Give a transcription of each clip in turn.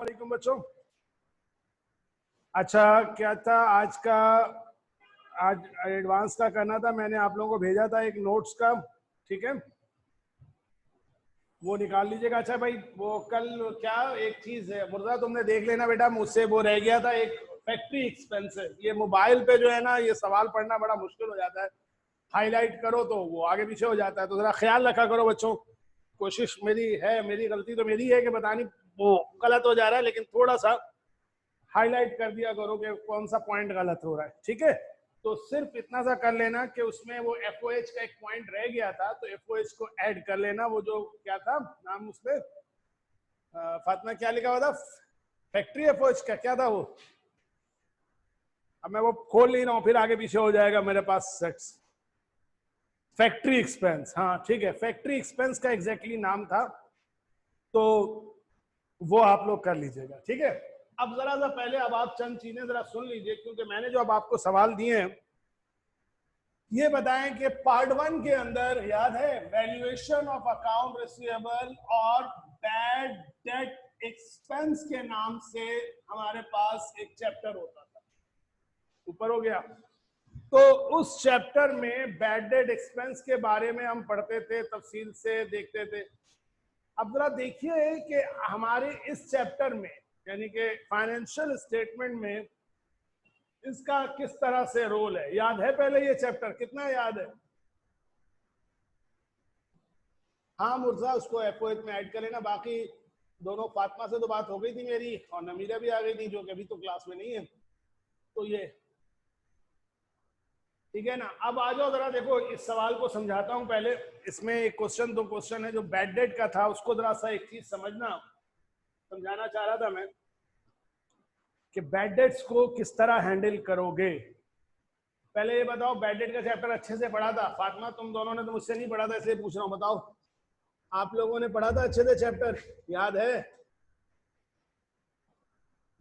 वालेकुम बच्चों। अच्छा, क्या था आज का? आज एडवांस का करना था, मैंने आप लोगों को भेजा था एक नोट्स का, ठीक है, वो निकाल लीजिएगा। अच्छा भाई, वो कल क्या एक चीज है मुर्जा, तुमने देख लेना बेटा, मुझसे वो रह गया था एक फैक्ट्री एक्सपेंस है। ये मोबाइल पे जो है ना, ये सवाल पढ़ना बड़ा मुश्किल हो जाता है, हाईलाइट करो तो वो आगे पीछे हो जाता है, तो जरा ख्याल रखा करो बच्चों। कोशिश मेरी है, मेरी गलती तो मेरी है कि बतानी वो गलत हो जा रहा है, लेकिन थोड़ा सा हाईलाइट कर दिया करो कि कौन सा पॉइंट गलत हो रहा है, ठीक है। तो सिर्फ इतना सा कर लेना कि उसमें वो एफओएच का एक पॉइंट रह गया था, तो एफओएच को ऐड कर लेना। वो जो क्या था नाम उसमें, फातिमा क्या लिखा हुआ था, फैक्ट्री एफओएच का क्या था वो, अब मैं वो खोल नहीं रहा हूँ, फिर आगे पीछे हो जाएगा मेरे पास सेट्स। फैक्ट्री एक्सपेंस, हाँ ठीक है, फैक्ट्री एक्सपेंस का एग्जैक्टली नाम था, तो वो आप लोग कर लीजिएगा, ठीक है। अब जरा सा पहले अब आप चंद चीजें जरा सुन लीजिए, क्योंकि मैंने जो अब आपको सवाल दिए हैं, ये बताएं कि पार्ट 1 के अंदर याद है वैल्यूएशन ऑफ अकाउंट रिसीवेबल और बैड डेट एक्सपेंस के नाम से हमारे पास एक चैप्टर होता था, ऊपर हो गया। तो उस चैप्टर में बैड डेट एक्सपेंस के बारे में हम पढ़ते थे, तफसील से देखते थे। अब जरा देखिए कि हमारे इस चैप्टर में, यानी कि फाइनेंशियल स्टेटमेंट में इसका किस तरह से रोल है। याद है पहले ये चैप्टर कितना याद है? हाँ मुर्जा, उसको एफओएच में ऐड कर लेना। बाकी दोनों, फातिमा से तो बात हो गई थी मेरी, और नमीरा भी आ गई थी जो कि अभी तो क्लास में नहीं है, तो ये ठीक है ना। अब आ जाओ जरा देखो, इस सवाल को समझाता हूं पहले। इसमें एक क्वेश्चन, दो क्वेश्चन है। जो बैड डेट का था उसको जरा सा एक चीज समझना, समझाना चाह रहा था मैं कि बैड डेट्स को किस तरह हैंडल करोगे। पहले ये बताओ, बैड डेट का चैप्टर अच्छे से पढ़ा था? फातिमा तुम दोनों ने तो मुझसे नहीं पढ़ा था, इसलिए पूछ रहा हूँ, बताओ आप लोगों ने पढ़ा था अच्छे से चैप्टर? याद है?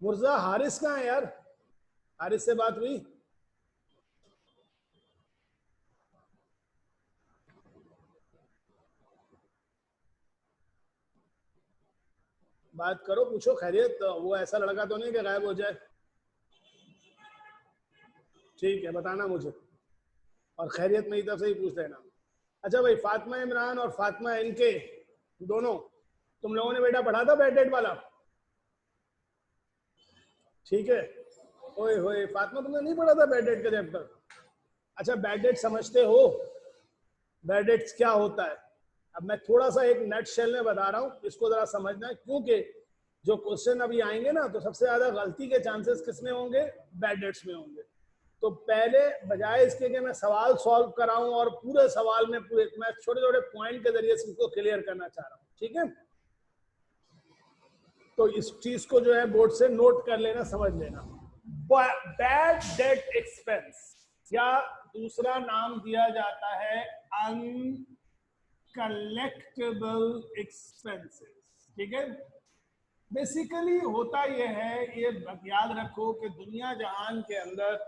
मुर्जा हारिस कहाँ है यार? हारिस से बात हुई? बात करो, पूछो खैरियत। तो वो ऐसा लड़का तो नहीं कि गायब हो जाए। ठीक है, बताना मुझे, और खैरियत मेरी तरफ से ही पूछ लेना। अच्छा भाई, फातिमा इमरान और फातिमा इनके दोनों, तुम लोगों ने बेटा पढ़ा था बैड डेट वाला? ठीक है। ओए होए फातिमा, तुमने नहीं पढ़ा था बैड डेट का चैप्टर? अच्छा, बैड डेट समझते हो? बैड डेट्स क्या होता है? अब मैं थोड़ा सा एक नट शेल में बता रहा हूँ, इसको जरा समझना है, क्योंकि जो क्वेश्चन अभी आएंगे ना, तो सबसे ज्यादा गलती के चांसेस किसमें होंगे? बैड डेट्स में होंगे। तो पहले बजाय इसके कि मैं सवाल सॉल्व कराऊं और पूरे सवाल में पूरे, मैं छोटे छोटे पॉइंट के जरिए से इसको क्लियर करना चाह रहा हूँ, ठीक है। तो इस चीज को जो है बोर्ड से नोट कर लेना, समझ लेना। बैड डेट एक्सपेंस या दूसरा नाम दिया जाता है अनकलेक्टेबल एक्सपेंसेस, ठीक है। बेसिकली होता यह है, ये याद रखो कि दुनिया जहान के अंदर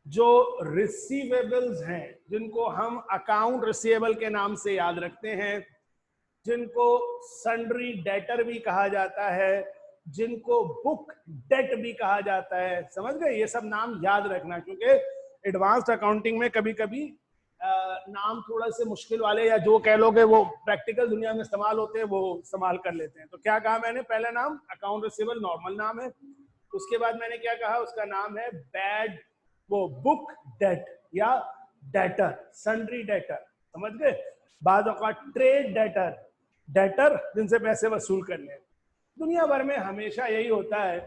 जो रिसीवेबल्स हैं, जिनको हम अकाउंट रिसीवेबल के नाम से याद रखते हैं, जिनको सन्ड्री डेटर भी कहा जाता है, जिनको बुक डेट भी कहा जाता है, समझ गए? ये सब नाम याद रखना, क्योंकि एडवांस्ड अकाउंटिंग में कभी कभी नाम थोड़ा से मुश्किल वाले, या जो कह लोगे वो प्रैक्टिकल दुनिया में इस्तेमाल होते हैं, वो इस्तेमाल कर लेते हैं। तो क्या कहा मैंने? पहला नाम अकाउंट रिसीवेबल नॉर्मल नाम है, उसके बाद मैंने क्या कहा, उसका नाम है बैड, वो बुक डेट या डेटर, सन्ड्री डेटर, समझ गए? बाद ट्रेड डेटर, डेटर जिनसे पैसे वसूल करने। दुनिया भर में हमेशा यही होता है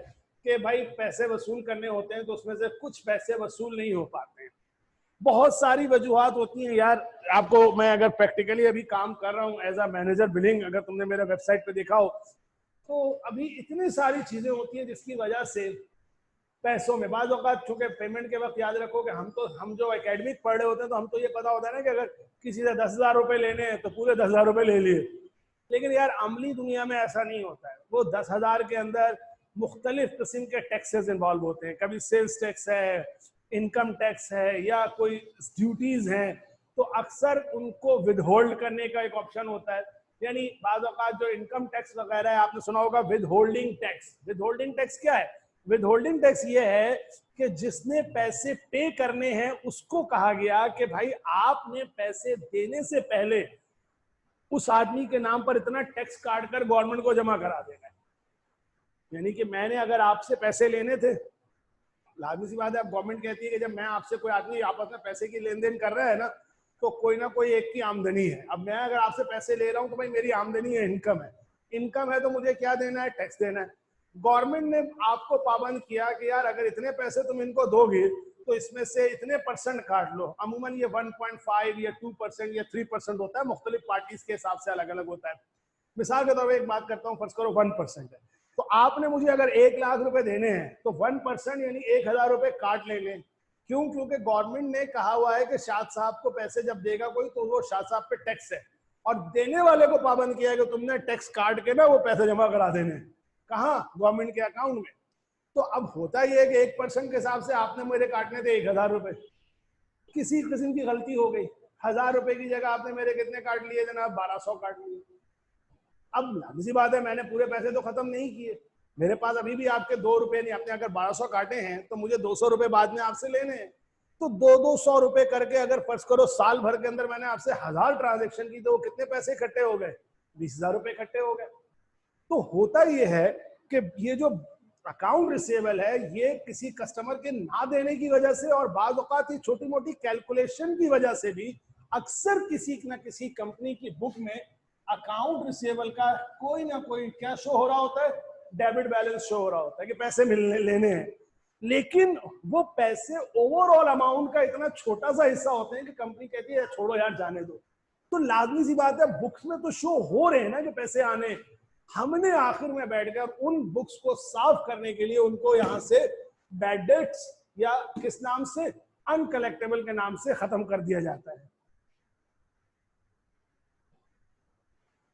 कि भाई पैसे वसूल करने होते हैं, तो उसमें से कुछ पैसे वसूल नहीं हो पाते हैं। बहुत सारी वजूहत होती हैं यार। आपको मैं अगर प्रैक्टिकली अभी काम कर रहा हूँ एज अ मैनेजर बिलिंग, अगर तुमने मेरे वेबसाइट पे देखा हो, तो अभी इतनी सारी चीजें होती हैं जिसकी वजह से पैसों में बाज़ औक़ात, चूंकि पेमेंट के वक्त याद रखो कि हम जो एकेडमिक पढ़ रहे होते हैं, तो हम तो ये पता होता है ना कि अगर किसी से 10,000 रुपए लेने हैं तो पूरे 10,000 रुपए ले लिए। लेकिन यार अमली दुनिया में ऐसा नहीं होता है। वो 10,000 के अंदर मुख्तलिफ किस्म के टैक्सेस इन्वॉल्व होते हैं। कभी सेल्स टैक्स है, इनकम टैक्स है, या कोई ड्यूटीज हैं, तो अक्सर उनको विदहोल्ड करने का एक ऑप्शन होता है। यानी बाद औकात जो इनकम टैक्स वगैरह है, आपने सुना होगा with holding tax. With holding tax क्या है? विद होल्डिंग टैक्स ये है कि जिसने पैसे पे करने हैं उसको कहा गया कि भाई आपने पैसे देने से पहले उस आदमी के नाम पर इतना टैक्स काट कर गवर्नमेंट को जमा करा देना है। यानी कि मैंने अगर आपसे पैसे लेने थे, लाजमी सी बात है, अब गवर्नमेंट कहती है कि जब मैं आपसे, कोई आदमी आपस में पैसे की लेन देन कर रहा है ना, तो कोई ना कोई एक की आमदनी है। अब मैं अगर आपसे पैसे ले रहा हूं तो भाई मेरी आमदनी है, इनकम है। इनकम है तो मुझे क्या देना है? टैक्स देना है। गवर्नमेंट ने आपको पाबंद किया कि यार अगर इतने पैसे तुम इनको दोगे तो इसमें से इतने परसेंट काट लो। अमूमन ये 1.5 या 2% या 3% होता है, मुख्तलिफ पार्टीज के हिसाब से अलग अलग होता है। मिसाल के तौर पर एक बात करता हूँ, फर्ज करो 1% है, तो आपने मुझे अगर 1,00,000 रुपए देने हैं तो 1% यानी 1,000 रुपए काट लेंगे। क्यों? क्योंकि गवर्नमेंट ने कहा हुआ है कि शाद साहब को पैसे जब देगा कोई तो वो शाद साहब पे टैक्स है, और देने वाले को पाबंद किया है कि तुमने टैक्स काट के ना वो पैसे जमा करा देने। कहाँ? गवर्नमेंट के अकाउंट में। तो अब होता ही है कि 1% के हिसाब से आपने मेरे काटने थे 1,000 रुपए, किसी किस्म की गलती हो गई, 1,000 रुपए की जगह आपने मेरे कितने काट लिए जनाब? 1,200 काट लिए। अब लाज़मी बात है मैंने पूरे पैसे तो खत्म नहीं किए, मेरे पास अभी भी आपके 2 रुपए नहीं। आपने अगर 1,200 काटे हैं तो मुझे 200 रुपए बाद में आपसे लेने हैं। तो 200 रुपए करके अगर फर्ज करो साल भर के अंदर मैंने आपसे 1,000 ट्रांजेक्शन की, तो वो कितने पैसे इकट्ठे हो गए? 20,000 रुपए इकट्ठे हो गए। तो होता ये है कि ये जो अकाउंट रिसीवेबल है ये किसी कस्टमर के ना देने की वजह से और बाज़ औक़ात ही छोटी मोटी कैलकुलेशन की वजह से भी अक्सर किसी न किसी कंपनी की बुक में अकाउंट रिसीवेबल का कोई ना कोई क्या शो हो रहा होता है? डेबिट बैलेंस शो हो रहा होता है कि पैसे मिलने लेने हैं। लेकिन वो पैसे ओवरऑल अमाउंट का इतना छोटा सा हिस्सा होते हैं कि कंपनी कहती है छोड़ो यार जाने दो। तो लाजमी सी बात है बुक्स में तो शो हो रहे हैं ना कि पैसे आने। हमने आखिर में बैठकर उन बुक्स को साफ करने के लिए उनको यहां से बैड डेट्स या किस नाम से, अनकलेक्टेबल के नाम से खत्म कर दिया जाता है।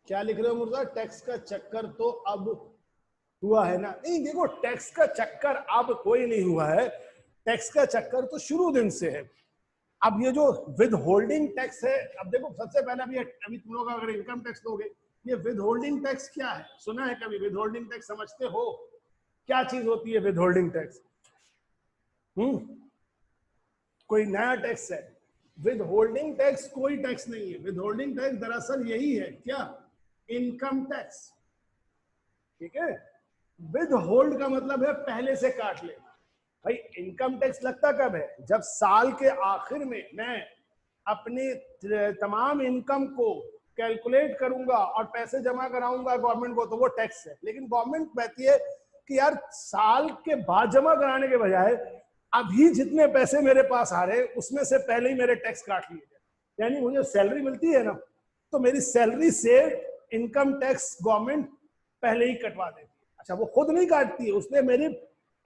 क्या लिख रहे हो मुर्जा? टैक्स का चक्कर तो अब हुआ है ना? नहीं, देखो टैक्स का चक्कर अब कोई नहीं हुआ है, टैक्स का चक्कर तो शुरू दिन से है। अब ये जो विद होल्डिंग टैक्स है, अब देखो सबसे पहले अभी तुम लोग अगर इनकम टैक्स दोगे, ये विद होल्डिंग टैक्स क्या है? सुना है कभी विद होल्डिंग टैक्स? समझते हो क्या चीज होती है विद होल्डिंग टैक्स? कोई नया टैक्स है? विद होल्डिंग टैक्स कोई टैक्स नहीं है। विद होल्डिंग टैक्स दरअसल यही है, क्या? Income tax. ठीक है, विद होल्ड का मतलब है पहले से काट ले। भाई इनकम टैक्स लगता कब है? जब साल के आखिर में मैं अपनी तमाम इनकम को कैलकुलेट करूंगा और पैसे जमा कराऊंगा गवर्नमेंट को, तो वो टैक्स है। लेकिन गवर्नमेंट कहती है कि यार साल के बाद जमा कराने के बजाय अभी जितने पैसे मेरे पास आ रहे उसमें से पहले ही मेरे टैक्स काट लिए जाए। यानी मुझे सैलरी मिलती है ना, तो मेरी सैलरी से इनकम टैक्स गवर्नमेंट पहले ही कटवा देती है। अच्छा, वो खुद नहीं काटती है, उसने मेरी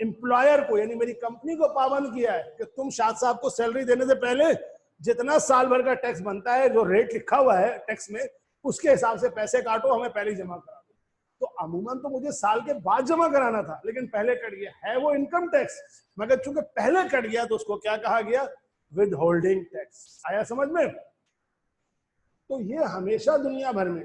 एम्प्लॉयर को यानी मेरी कंपनी को पाबंद किया है कि तुम शाद साहब को सैलरी देने से पहले जितना साल भर का टैक्स बनता है, जो रेट लिखा हुआ है टैक्स में, उसके हिसाब से पैसे काटो, हमें पहले ही जमा करा दो। तो अमूमन तो मुझे साल के बाद जमा कराना था, लेकिन पहले कट गया है वो इनकम टैक्स, मगर चूंकि पहले कट गया तो उसको क्या कहा गया? With holding tax. आया समझ में? तो ये हमेशा दुनिया भर में,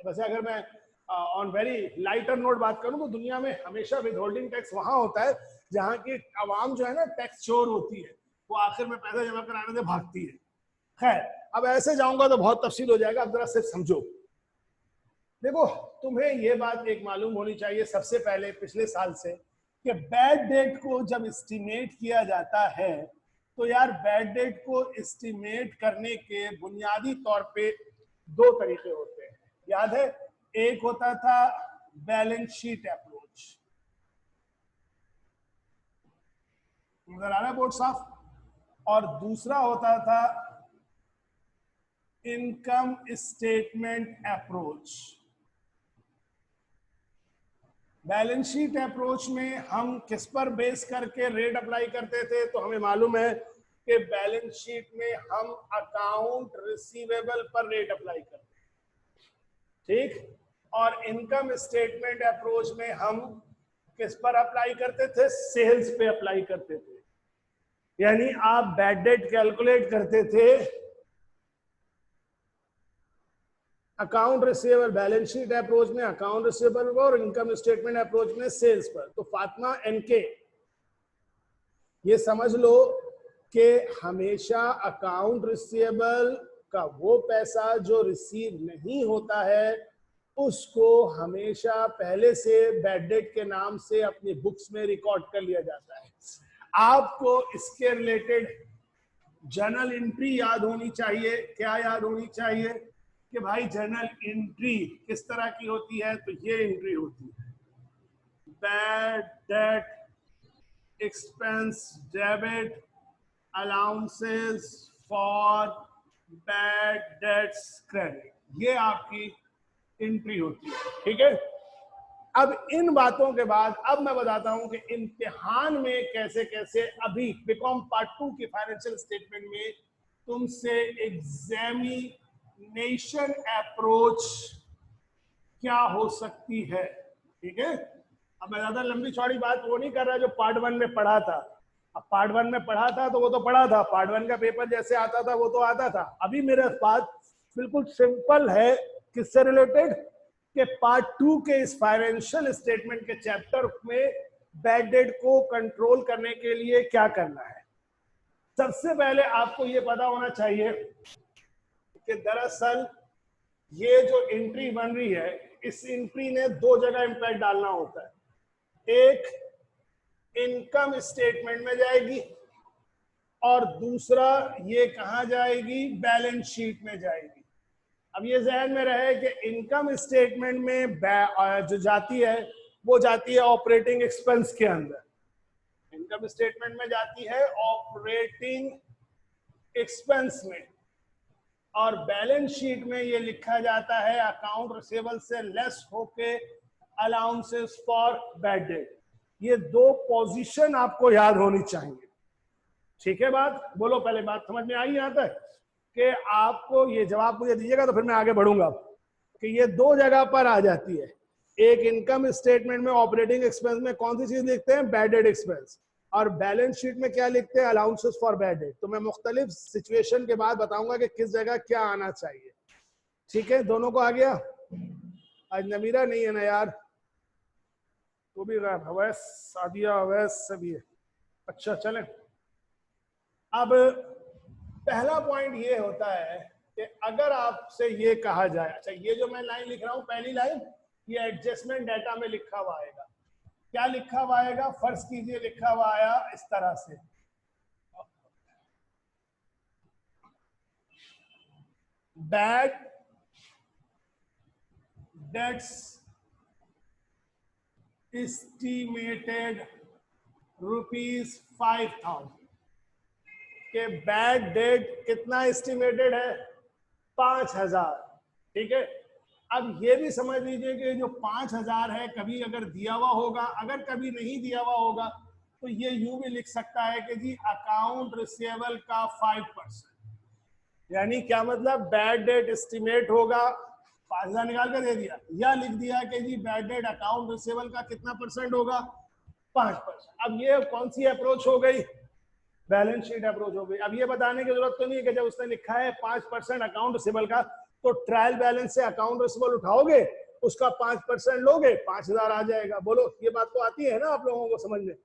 वैसे अगर मैं ऑन वेरी लाइटर नोट बात करूं तो दुनिया में हमेशा विद होल्डिंग टैक्स वहां होता है जहां की आवाम जो है ना टैक्स चोर होती है, वो आखिर में पैसा जमा कराने से भागती है। खैर, अब ऐसे जाऊंगा तो बहुत तफसील हो जाएगा, अब जरा सिर्फ समझो। देखो, तुम्हें ये बात एक मालूम होनी चाहिए सबसे पहले पिछले साल से कि बैड डेट को जब एस्टिमेट किया जाता है तो यार बैड डेट को एस्टिमेट करने के बुनियादी तौर पे दो तरीके होते हैं, याद है? एक होता था बैलेंस शीट अप्रोच, नजर आ रहा है बोर्ड साफ? और दूसरा होता था income statement approach. Balance sheet approach में हम किस पर बेस करके रेट अप्लाई करते थे? तो हमें मालूम है कि बैलेंस शीट में हम अकाउंट रिसीवेबल पर रेट अप्लाई करते हैं, ठीक? और इनकम स्टेटमेंट अप्रोच में हम किस पर अप्लाई करते थे? सेल्स पे अप्लाई करते थे। यानी आप बैड डेट कैलकुलेट करते थे account receivable balance sheet approach में अकाउंट रिसीवेबल पर और इनकम स्टेटमेंट अप्रोच में सेल्स पर। तो फातिमा एनके, ये समझ लो कि हमेशा अकाउंट रिसीवेबल का वो पैसा जो रिसीव नहीं होता है उसको हमेशा पहले से बैड डेट के नाम से अपनी बुक्स में रिकॉर्ड कर लिया जाता है। आपको इसके रिलेटेड जर्नल एंट्री याद होनी चाहिए। क्या याद होनी चाहिए कि भाई जर्नल एंट्री किस तरह की होती है? तो ये एंट्री होती है, bad debt expense debit allowances for bad debts credit, ये आपकी एंट्री होती है। ठीक है, अब इन बातों के बाद अब मैं बताता हूं कि इम्तिहान में कैसे कैसे अभी बीकॉम पार्ट 2 की फाइनेंशियल स्टेटमेंट में तुमसे एग्जामिनेशन अप्रोच क्या हो सकती है। ठीक है, अब मैं ज्यादा लंबी चौड़ी बात वो नहीं कर रहा जो पार्ट 1 में पढ़ा था। अब पार्ट 1 में पढ़ा था तो वो तो पढ़ा था, पार्ट 1 का पेपर जैसे आता था वो तो आता था। अभी मेरा बात बिल्कुल सिंपल है, किससे रिलेटेड? कि पार्ट 2 के इस फाइनेंशियल स्टेटमेंट के चैप्टर में बैड डेट को कंट्रोल करने के लिए क्या करना है। सबसे पहले आपको ये पता होना चाहिए कि दरअसल ये जो एंट्री बन रही है इस एंट्री ने दो जगह इंपैक्ट डालना होता है। एक इनकम स्टेटमेंट में जाएगी और दूसरा ये कहां जाएगी? बैलेंस शीट में जाएगी। अब ये ज़हन में रहे कि इनकम स्टेटमेंट में जो जाती है वो जाती है ऑपरेटिंग एक्सपेंस के अंदर, इनकम स्टेटमेंट में जाती है ऑपरेटिंग एक्सपेंस में, और बैलेंस शीट में ये लिखा जाता है अकाउंट रिसीवेबल से लेस होके अलाउंसेस फॉर बैड डेट। ये दो पोजीशन आपको याद होनी चाहिए। ठीक है, बात बोलो, पहले बात समझ में आई यहां तक कि आपको ये जवाब मुझे दीजिएगा तो फिर मैं आगे बढ़ूंगा कि ये दो जगह पर आ जाती है। एक इनकम स्टेटमेंट में ऑपरेटिंग एक्सपेंस में कौन सी चीज लिखते हैं? बैड डेट एक्सपेंस, और बैलेंस शीट में क्या लिखते हैं? Allowances for bad date. तो मैं मुख्तलिफ सिचुएशन के बाद बताऊंगा कि किस जगह क्या आना चाहिए। ठीक है, दोनों को आ गया? आज नमीरा नहीं है ना यार, वो भी अवैस, सादिया, अवैस सभी है। अच्छा चलें, अब पहला पॉइंट ये होता है कि अगर आपसे ये कहा जाए, अच्छा ये जो मैं लाइन लिख रहा हूं पहली लाइन, ये एडजस्टमेंट डाटा में लिखा हुआ आएगा। क्या लिखा हुआ आएगा? फर्ज कीजिए लिखा हुआ आया इस तरह से, बैड डेट्स एस्टिमेटेड ₹5,000 के बैड डेट कितना एस्टिमेटेड है? 5,000। ठीक है, अब ये भी समझ लीजिए कि जो 5,000 है कभी अगर दिया हुआ होगा, अगर कभी नहीं दिया हुआ होगा तो ये यूं भी लिख सकता है कि जी अकाउंट रिसीवेबल का 5%। यानी क्या मतलब? बैड डेट एस्टिमेट होगा, 5,000 निकाल कर दे दिया, या लिख दिया कि जी बैड डेट अकाउंट रिसीवेबल का कितना परसेंट होगा? 5%। अब ये कौन सी अप्रोच हो गई? बैलेंस शीट अप्रोच हो गई। अब ये बताने की जरूरत तो नहीं है कि जब उसने लिखा है 5% अकाउंट रिसीवेबल का, तो ट्रायल बैलेंस से अकाउंट रिसीवेबल उठाओगे, उसका 5% लोगे, 5,000 आ जाएगा। बोलो, ये बात तो आती है ना आप लोगों को समझ में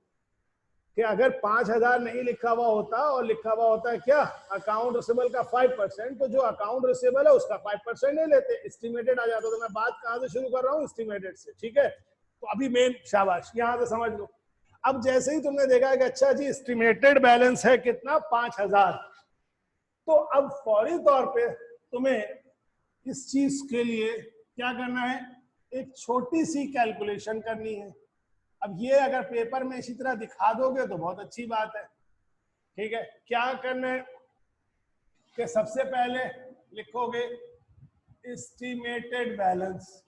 कि अगर 5,000 नहीं लिखा हुआ होता और लिखा हुआ होता है क्या? अकाउंट रिसीवेबल का 5%, तो जो अकाउंट रिसीवेबल है उसका 5% नहीं लेते, एस्टिमेटेड आ जाता। तो मैं बात कहां से शुरू कर रहा हूं? एस्टिमेटेड से। ठीक है, तो अभी मेन शाबाश यहां से समझ लो। अब जैसे ही तुमने देखा कि अच्छा जी एस्टिमेटेड बैलेंस है कितना? 5,000, तो अब फौरी तौर पे तुम्हें इस चीज के लिए क्या करना है? एक छोटी सी कैलकुलेशन करनी है। अब ये अगर पेपर में इसी तरह दिखा दोगे तो बहुत अच्छी बात है। ठीक है, क्या करना है कि सबसे पहले लिखोगे एस्टिमेटेड बैलेंस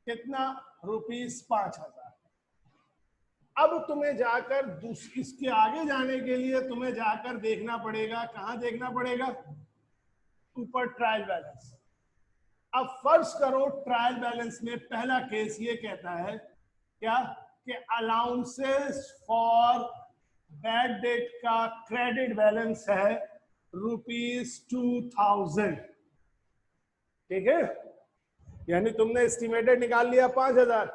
कितना? ₹5,000। अब तुम्हें जाकर इसके आगे जाने के लिए तुम्हें जाकर देखना पड़ेगा, कहां देखना पड़ेगा? ऊपर ट्रायल बैलेंस। अब फर्ज करो ट्रायल बैलेंस में पहला केस ये कहता है क्या? कि अलाउंसेस फॉर बैड डेट का क्रेडिट बैलेंस है ₹2,000। ठीक है, यानी तुमने एस्टिमेटेड निकाल लिया 5000।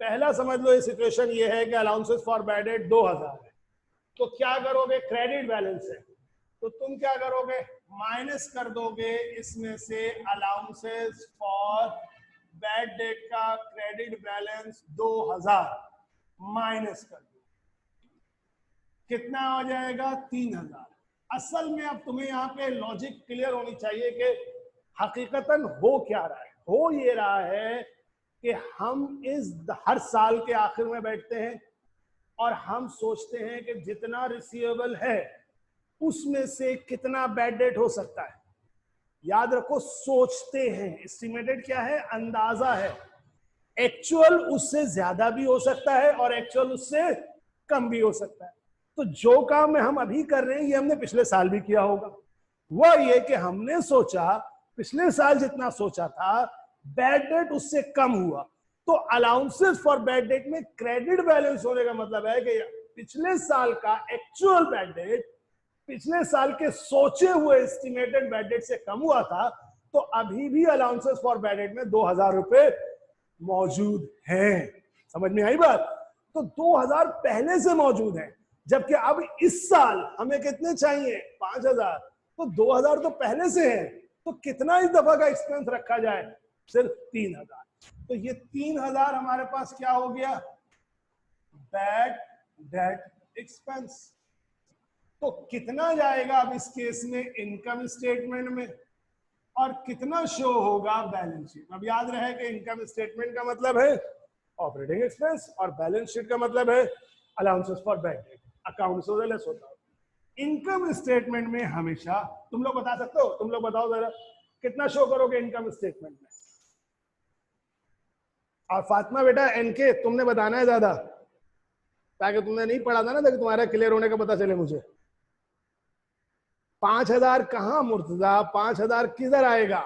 पहला समझ लो ये सिचुएशन ये है कि अलाउंसेस फॉर बैड डेट 2000 है, तो क्या करोगे, क्रेडिट बैलेंस है तो तुम क्या करोगे, माइनस कर दोगे इसमें से अलाउंसेस फॉर बैड डेट का क्रेडिट बैलेंस 2000 माइनस कर दो, कितना हो जाएगा 3000। असल में अब तुम्हें यहाँ पे लॉजिक क्लियर होनी चाहिए कि हकीकतन हो क्या रहा है। हो ये रहा है कि हम इस हर साल के आखिर में बैठते हैं और हम सोचते हैं कि जितना रिसीवेबल है उसमें से कितना बैड डेट हो सकता है। याद रखो, सोचते हैं, एस्टिमेटेड क्या है, अंदाजा है। एक्चुअल उससे ज्यादा भी हो सकता है और एक्चुअल उससे कम भी हो सकता है। तो जो काम हम अभी कर रहे हैं ये हमने पिछले साल भी किया होगा। वह ये कि हमने सोचा, पिछले साल जितना सोचा था बैड डेट उससे कम हुआ, तो अलाउंसेस फॉर बैड डेट में क्रेडिट बैलेंस होने का मतलब है कि पिछले साल का एक्चुअल बैड डेट पिछले साल के सोचे हुए एस्टिमेटेड बैड डेट से कम हुआ था, तो अभी भी अलाउंसेस फॉर बैड डेट में 2000 रुपए मौजूद हैं। समझ में आई बात? तो 2000 पहले से मौजूद हैं, जबकि अब इस साल हमें कितने चाहिए, 5000, तो 2000 तो पहले से है, तो कितना इस दफा का एक्सपेंस रखा जाए, सिर्फ 3000। तो ये 3000 हमारे पास क्या हो गया, बैड डेट एक्सपेंस। तो कितना जाएगा अब इस केस में इनकम स्टेटमेंट में और कितना शो होगा बैलेंस शीट। अब याद रहे कि इनकम स्टेटमेंट का मतलब है ऑपरेटिंग एक्सपेंस और बैलेंस शीट का मतलब है allowances for bad date, account से लेस होता है। इनकम स्टेटमेंट में हमेशा, तुम लोग बता सकते हो, तुम लोग बताओ जरा कितना शो करोगे इनकम स्टेटमेंट में। और फातिमा बेटा एनके तुमने बताना है ज्यादा, ताकि तुमने नहीं पढ़ा था ना, ताकि तुम्हारा क्लियर होने का पता चले मुझे। 5000 कहां मुर्तजा, 5000 किधर आएगा,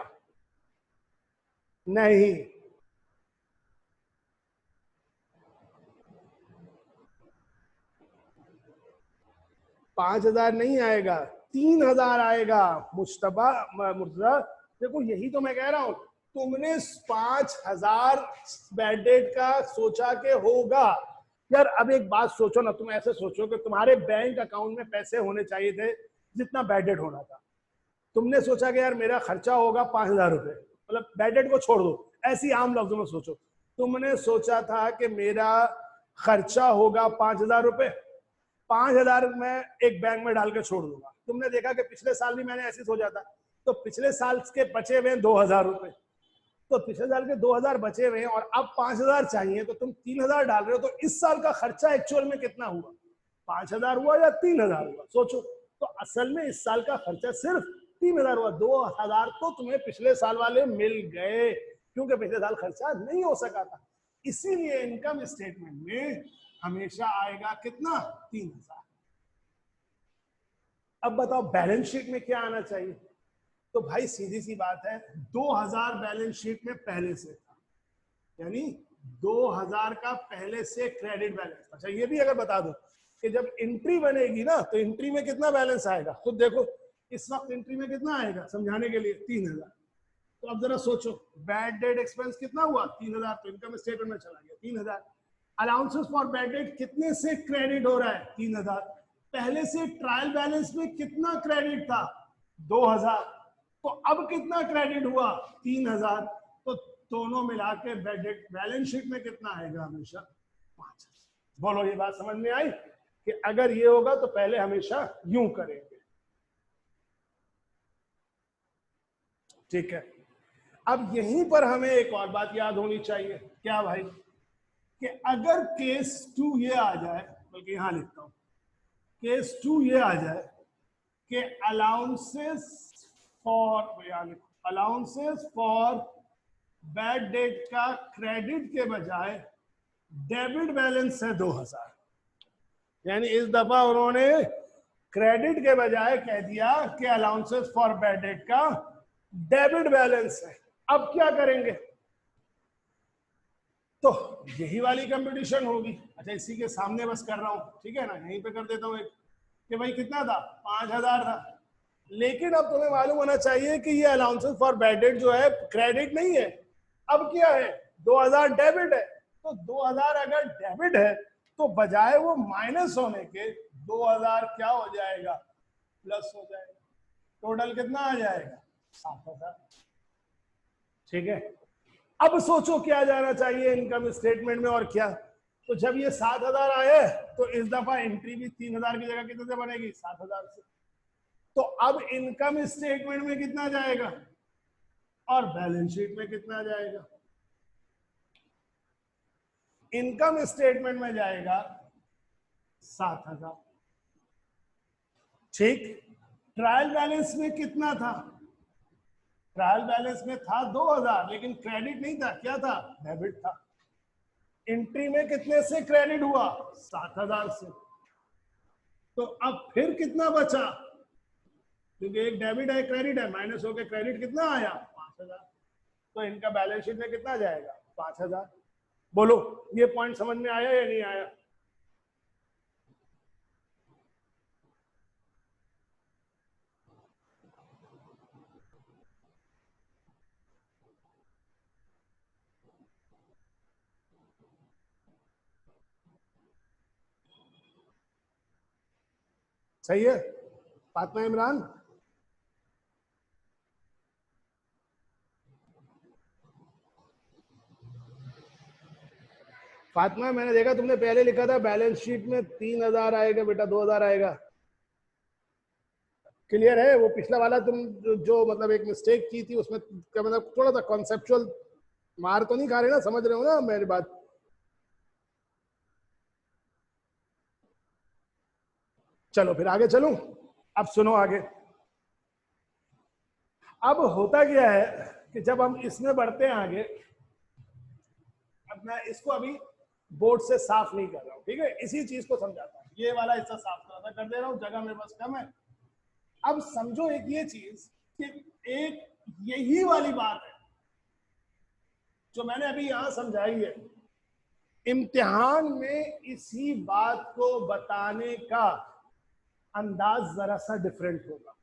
नहीं 5000 नहीं आएगा, 3000 आएगा। मुश्तबा मुर्तजा देखो, यही तो मैं कह रहा हूं, तुमने 5000 बैड डेट का सोचा के होगा। यार अब एक बात सोचो ना, तुम ऐसे सोचो कि तुम्हारे बैंक अकाउंट में पैसे होने चाहिए थे जितना बैड डेट होना था। तुमने सोचा कि यार मेरा खर्चा होगा 5000 रुपए, मतलब बैड डेट को छोड़ दो, ऐसी आम लफ्जों में सोचो, तुमने सोचा था कि मेरा खर्चा होगा 5000 रुपए, 5000 मैं एक बैंक में डाल के छोड़ दूंगा। तुमने देखा कि पिछले साल भी मैंने ऐसे सोचा था, तो पिछले साल के बचे हुए 2000 रुपए, तो पिछले साल के 2000 बचे हुए हैं और अब 5000 चाहिए, तो तुम 3000 डाल रहे हो, तो इस साल का खर्चा एक्चुअल में कितना हुआ, 5000 हुआ या 3000 हुआ, सोचो। तो असल में इस साल का खर्चा सिर्फ 3000 हुआ, 2000 तो तुम्हें पिछले साल वाले मिल गए, क्योंकि पिछले साल खर्चा नहीं हो सका था। इसीलिए इनकम स्टेटमेंट में हमेशा आएगा कितना, 3000। अब बताओ बैलेंस शीट में क्या आना चाहिए। तो भाई सीधी सी बात है, 2000 बैलेंस शीट में पहले से था, यानी 2000 का पहले से क्रेडिट बैलेंस। अच्छा ये भी अगर बता दो कि जब एंट्री बनेगी ना, तो एंट्री में कितना बैलेंस आएगा, खुद देखो इस वक्त एंट्री में कितना आएगा, समझाने के लिए 3000। तो अब जरा सोचो, बैड डेट एक्सपेंस कितना हुआ, 3000, तो इनकम स्टेटमेंट में चला गया 3000। अलाउंसेस फॉर बैड डेट कितने से क्रेडिट हो रहा है, 3000। पहले से ट्रायल बैलेंस में कितना क्रेडिट था, 2000, तो अब कितना क्रेडिट हुआ, 3000। तो दोनों मिला के बैलेंस शीट में कितना आएगा, हमेशा 5000। बोलो ये बात समझ में आई कि अगर ये होगा तो पहले हमेशा यूं करेंगे, ठीक है। अब यहीं पर हमें एक और बात याद होनी चाहिए, क्या भाई, कि अगर केस 2 ये आ जाए, बल्कि यहां लिखता हूं, केस 2 ये आ जाए कि अलाउंसेस फॉर बैड डेट का क्रेडिट के बजाय डेबिट बैलेंस है 2000, यानी इस दफा उन्होंने क्रेडिट के बजाय कह दिया कि अलाउंसेस फॉर बैड डेट का डेबिट बैलेंस है। अब क्या करेंगे, तो यही वाली कंपटीशन होगी। अच्छा इसी के सामने बस कर रहा हूं, ठीक है ना, यहीं पे कर देता हूं एक, कि भाई कितना था, 5000 था, लेकिन अब तुम्हें मालूम होना चाहिए कि ये अलाउंसेस फॉर बैड डेट जो है क्रेडिट नहीं है, अब क्या है, 2000 डेबिट है। तो 2000 अगर डेबिट है तो बजाय वो माइनस होने के 2000 क्या हो जाएगा, प्लस हो जाएगा। टोटल कितना आ जाएगा, 7000। ठीक है, अब सोचो क्या जाना चाहिए इनकम स्टेटमेंट में और क्या। तो जब ये 7000 आया तो इस दफा एंट्री भी 3000 की जगह कितने से बनेगी, 7000 से। तो अब इनकम स्टेटमेंट में कितना जाएगा और बैलेंस शीट में कितना जाएगा। इनकम स्टेटमेंट में जाएगा 7000। ठीक, ट्रायल बैलेंस में कितना था, ट्रायल बैलेंस में था 2000, लेकिन क्रेडिट नहीं था, क्या था, डेबिट था। एंट्री में कितने से क्रेडिट हुआ, 7000 से। तो अब फिर कितना बचा, क्योंकि एक डेबिट है क्रेडिट है, माइनस होकर क्रेडिट कितना आया, 5000। तो इनका बैलेंस शीट में कितना जाएगा, 5000। बोलो ये पॉइंट समझ में आया या नहीं आया। सही है फातिमा इमरान। फातिमा मैंने देखा तुमने पहले लिखा था बैलेंस शीट में 3000 आएगा बेटा, 2000 आएगा। क्लियर है, वो पिछला वाला तुम जो मतलब एक मिस्टेक की थी उसमें क्या मतलब थोड़ा सा कॉन्सेप्चुअल मार तो नहीं खा रहे ना, समझ रहे हो ना मेरी बात। चलो फिर आगे चलूं, अब सुनो आगे। अब होता क्या है कि जब हम इसमें बढ़ते हैं आगे, अब मैं इसको अभी बोर्ड से साफ नहीं कर रहा हूं, ठीक है, इसी चीज को समझाता हूं। ये वाला हिस्सा साफ कर दे रहा हूं, जगह मेरे पास कम है। अब समझो एक ये चीज कि एक यही वाली बात है जो मैंने अभी यहां समझाई है, इम्तिहान में इसी बात को बताने का अंदाज जरा सा डिफरेंट होगा।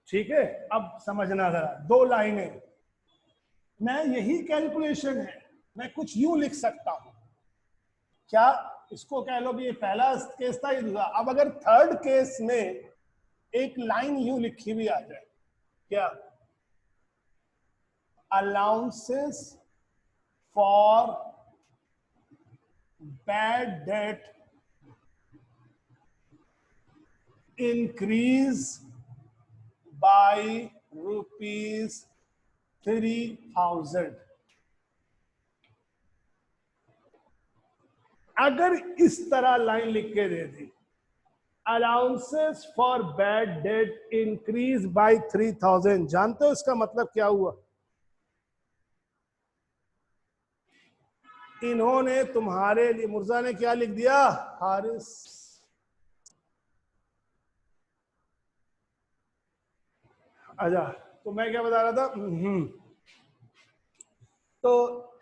ठीक है, अब समझना जरा, दो लाइनें, मैं यही कैलकुलेशन है, मैं कुछ यूं लिख सकता हूं, क्या इसको कह लो कि ये पहला केस था, ये दूसरा। अब अगर थर्ड केस में एक लाइन यूं लिखी हुई आ जाए, क्या, allowances for bad debt increase by ₹3000। अगर इस तरह लाइन लिख के दे दी, allowances for bad debt increase by 3000, जानते हो इसका मतलब क्या हुआ, इन्होंने तुम्हारे लिए, मुर्जा ने क्या लिख दिया, हारिस। अच्छा, तो मैं क्या बता रहा था, तो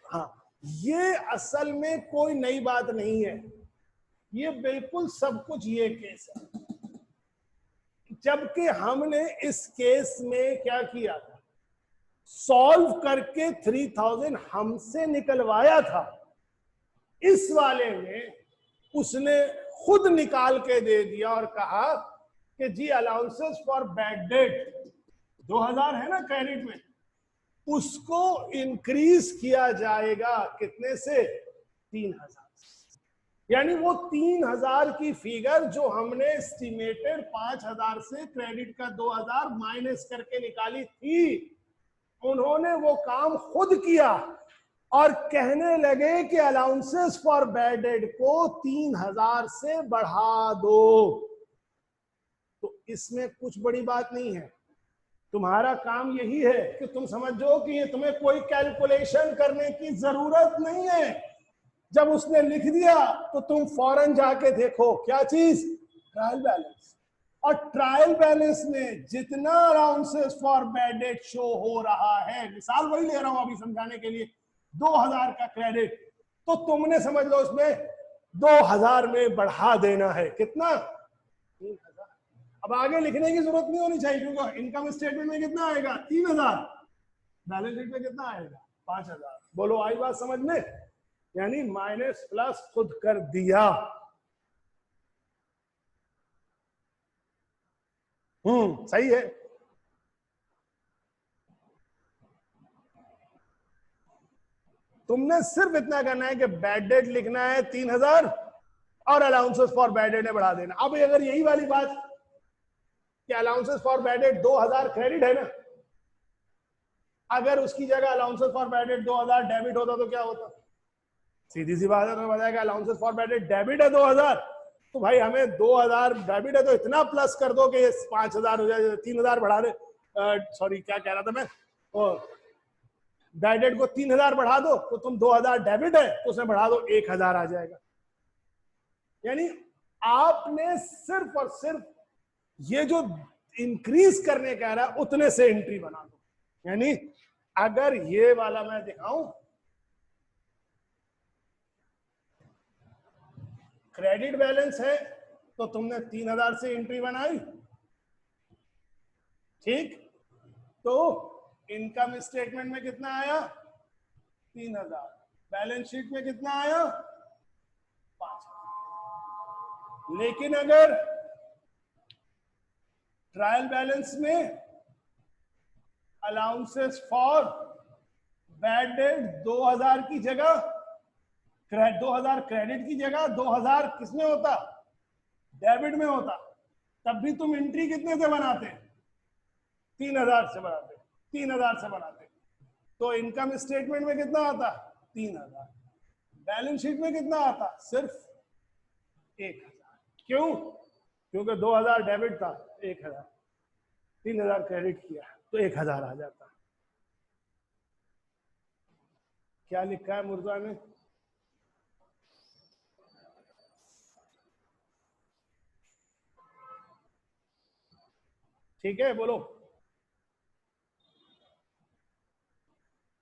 हाँ, ये असल में कोई नई बात नहीं है, ये बिल्कुल सब कुछ ये केस है। जबकि हमने इस केस में क्या किया था, सॉल्व करके 3000 हमसे निकलवाया था, इस वाले में उसने खुद निकाल के दे दिया और कहा कि जी अलाउंसेस फॉर बैड डेट 2000 है ना क्रेडिट में, उसको इंक्रीज किया जाएगा कितने से, 3000। यानी वो 3000 की फिगर जो हमने एस्टिमेटेड 5000 से क्रेडिट का 2000 माइनस करके निकाली थी, उन्होंने वो काम खुद किया और कहने लगे कि अलाउंसेस फॉर बैड डेट को 3000 से बढ़ा दो। तो इसमें कुछ बड़ी बात नहीं है, तुम्हारा काम यही है कि तुम समझो कि ये तुम्हें कोई कैलकुलेशन करने की जरूरत नहीं है। जब उसने लिख दिया तो तुम फौरन जाके देखो क्या चीज, ट्रायल बैलेंस, और ट्रायल बैलेंस में जितना allowances for bad date show हो रहा है, मिसाल वही ले रहा हूं अभी समझाने के लिए, 2000 का क्रेडिट, तो तुमने समझ लो उसमें 2000 में बढ़ा देना है, कितना, 3000। अब आगे लिखने की जरूरत नहीं होनी चाहिए, क्योंकि इनकम स्टेटमेंट में कितना आएगा 3000, बैलेंस शीट में कितना आएगा 5000। बोलो आई बात समझ में? यानी माइनस प्लस खुद कर दिया। सही है। तुमने सिर्फ इतना करना है कि बैड डेट लिखना है 3000 और अलाउंसेस फॉर बैड डेट बढ़ा देना। अब अगर यही वाली बात कि allowances for bad date 2000 credit है ना, अगर उसकी जगह allowances for bad date 2000 debit होता तो क्या होता? सीधी सी बात है, तो बताया कि allowances for bad date debit है 2000, तो भाई हमें 2000 डेबिट है तो इतना प्लस कर दो कि ये 5000 हो जाए, 3000 बढ़ा दे। सॉरी क्या कह रहा था मैं, बैड डेट को 3000 बढ़ा दो तो तुम 2000 डेबिट है तो उसमें बढ़ा दो 1000 आ जाएगा। यानी आपने सिर्फ और सिर्फ ये जो इंक्रीज करने कह रहा है उतने से एंट्री बना दो। यानी अगर ये वाला मैं दिखाऊं, क्रेडिट बैलेंस है तो तुमने 3000 से एंट्री बनाई, ठीक, तो इनकम स्टेटमेंट में कितना आया 3000, बैलेंस शीट में कितना आया 5000। लेकिन अगर ट्रायल बैलेंस में अलाउंसेस फॉर बैड डेट 2000 की जगह 2000 क्रेडिट की जगह 2000 किसमें होता, डेबिट में होता, तब भी तुम एंट्री कितने से बनाते, 3000 से बनाते, 3000 से बनाते। तो इनकम स्टेटमेंट में कितना आता 3000, बैलेंस शीट में कितना आता सिर्फ 1000। क्यों? क्योंकि 2000 डेबिट था, 1000, 3000 क्रेडिट किया तो 1000 आ जाता। क्या लिखा है मुर्जा ने? ठीक है बोलो।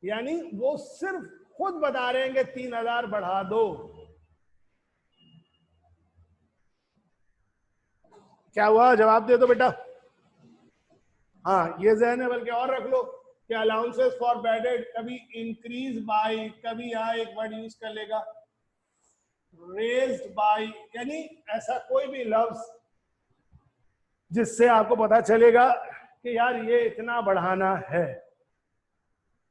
यानी वो सिर्फ खुद बता रहे हैं कि 3000 बढ़ा दो। क्या हुआ, जवाब दे दो बेटा। हाँ ये जहन है, बल्कि और रख लो कि अलाउंसेस फॉर बैड डेट कभी इंक्रीज बाय, कभी यहाँ एक वर्ड यूज कर लेगा रेज्ड बाय, यानी ऐसा कोई भी लफ्ज जिससे आपको पता चलेगा कि यार ये इतना बढ़ाना है।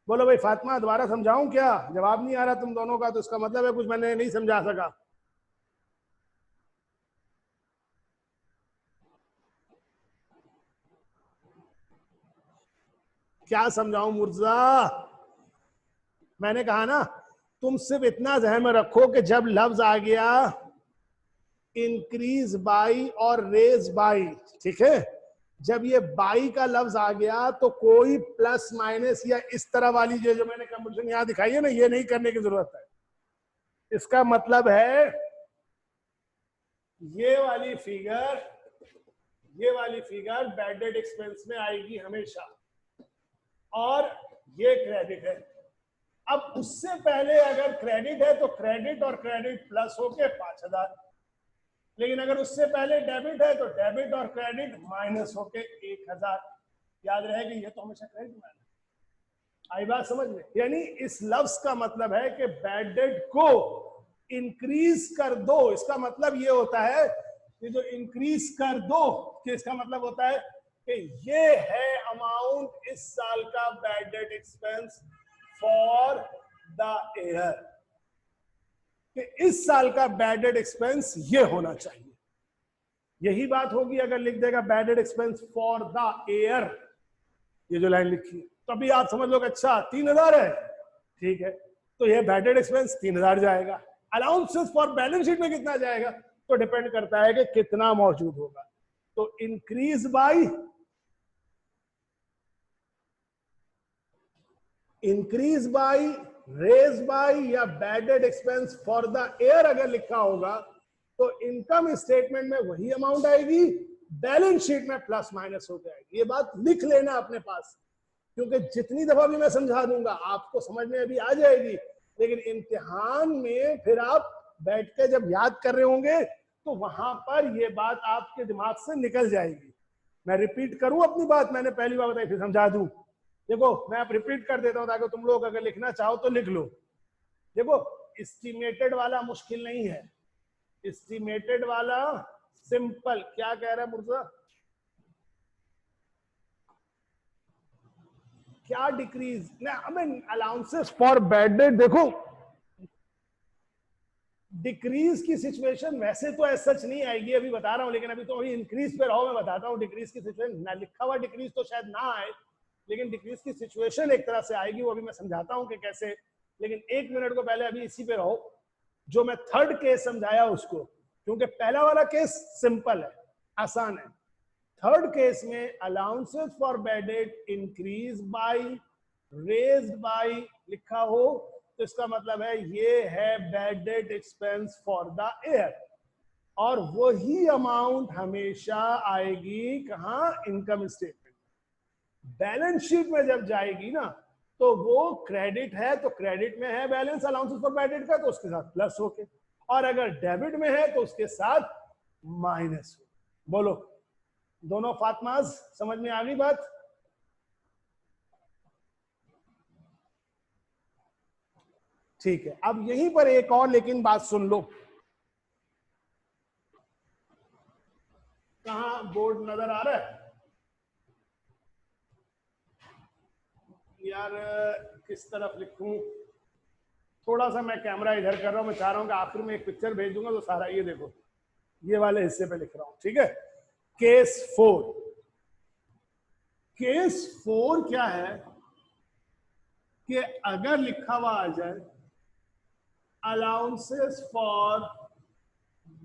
बोलो भाई फातिमा दोबारा समझाऊं क्या? जवाब नहीं आ रहा तुम दोनों का, तो इसका मतलब है कुछ मैंने नहीं समझा सका। क्या समझाऊं मुर्जा? मैंने कहा ना तुम सिर्फ इतना जहन में रखो कि जब लफ्ज आ गया इंक्रीज बाई और रेज बाई, ठीक है, जब ये बाई का लफ्ज आ गया तो कोई प्लस माइनस या इस तरह वाली जो मैंने कंपटीशन यहां दिखाई है ना, ये नहीं करने की जरूरत है। इसका मतलब है ये वाली फिगर बैड डेट एक्सपेंस में आएगी हमेशा, और ये क्रेडिट है। अब उससे पहले अगर क्रेडिट है तो क्रेडिट और क्रेडिट प्लस होके 5000, लेकिन अगर उससे पहले डेबिट है तो डेबिट और क्रेडिट माइनस होके 1000। याद रहेगी ये तो हमेशा क्रेडिट में आई बात समझ में? यानी इस लफ्ज का मतलब है कि बैड डेट को इंक्रीज कर दो। इसका मतलब ये होता है कि जो इंक्रीज कर दो कि इसका मतलब होता है कि ये है अमाउंट इस साल का bad debt expense for the year, कि इस साल का बैड डेट एक्सपेंस ये होना चाहिए। यही बात होगी अगर लिख देगा bad debt expense for the year, ये जो लाइन लिखी है, तभी आप समझ लो कि अच्छा 3000 है, ठीक है, तो ये बैड डेट एक्सपेंस 3000 जाएगा। अलाउंसेस फॉर बैलेंस शीट में कितना जाएगा तो डिपेंड करता है कि कितना मौजूद होगा। तो इंक्रीज बाई रेज बाई या bad debt expense for the year अगर लिखा होगा तो इनकम स्टेटमेंट में वही अमाउंट आएगी, बैलेंस शीट में प्लस माइनस हो जाएगी। ये बात लिख लेना अपने पास, क्योंकि जितनी दफा भी मैं समझा दूंगा आपको समझ में अभी आ जाएगी, लेकिन इम्तिहान में फिर आप बैठ के जब याद कर रहे होंगे तो वहां पर ये बात आपके दिमाग से निकल जाएगी। मैं रिपीट करूं अपनी बात, मैंने पहली बार बताई फिर समझा दूं। देखो मैं अब रिपीट कर देता हूं ताकि तुम लोग अगर लिखना चाहो तो लिख लो। देखो एस्टिमेटेड वाला मुश्किल नहीं है, एस्टिमेटेड वाला सिंपल। क्या कह रहा है मुर्जा? क्या डिक्रीज ना, I mean allowances for bad date. देखो डिक्रीज की सिचुएशन वैसे तो ऐसा सच नहीं आएगी, अभी बता रहा हूं, लेकिन अभी तो अभी इंक्रीज पे रहो, मैं बताता हूं डिक्रीज की सिचुएशन ना, लिखा हुआ डिक्रीज तो शायद ना आए, लेकिन डिक्रीज की सिचुएशन एक तरह से आएगी, वो अभी मैं समझाता हूं कि कैसे। लेकिन 1 मिनट को पहले अभी इसी पे रहो, जो मैं थर्ड केस समझाया उसको, क्योंकि पहला वाला केस सिंपल है, आसान है। थर्ड केस में allowances for bad debt increase bye, raised bye लिखा हो तो इसका मतलब है ये है bad debt expense for the year, और वही अमाउंट हमेशा आएगी कहां? Income statement. बैलेंस शीट में जब जाएगी ना तो वो क्रेडिट है तो क्रेडिट में है balance allowances for bad debt का, तो उसके साथ प्लस होके, और अगर डेबिट में है तो उसके साथ माइनस हो। बोलो दोनों फातमाज समझ में आ गई बात? ठीक है, अब यहीं पर एक और लेकिन बात सुन लो। कहां बोर्ड नजर आ रहा है यार? किस तरफ लिखूं? थोड़ा सा मैं कैमरा इधर कर रहा हूं, मैं चाह रहा हूं कि आखिर में एक पिक्चर भेज दूंगा तो सारा ये देखो, ये वाले हिस्से पे लिख रहा हूं, ठीक है? केस 4। केस 4 क्या है कि अगर लिखा हुआ आ जाए allowances for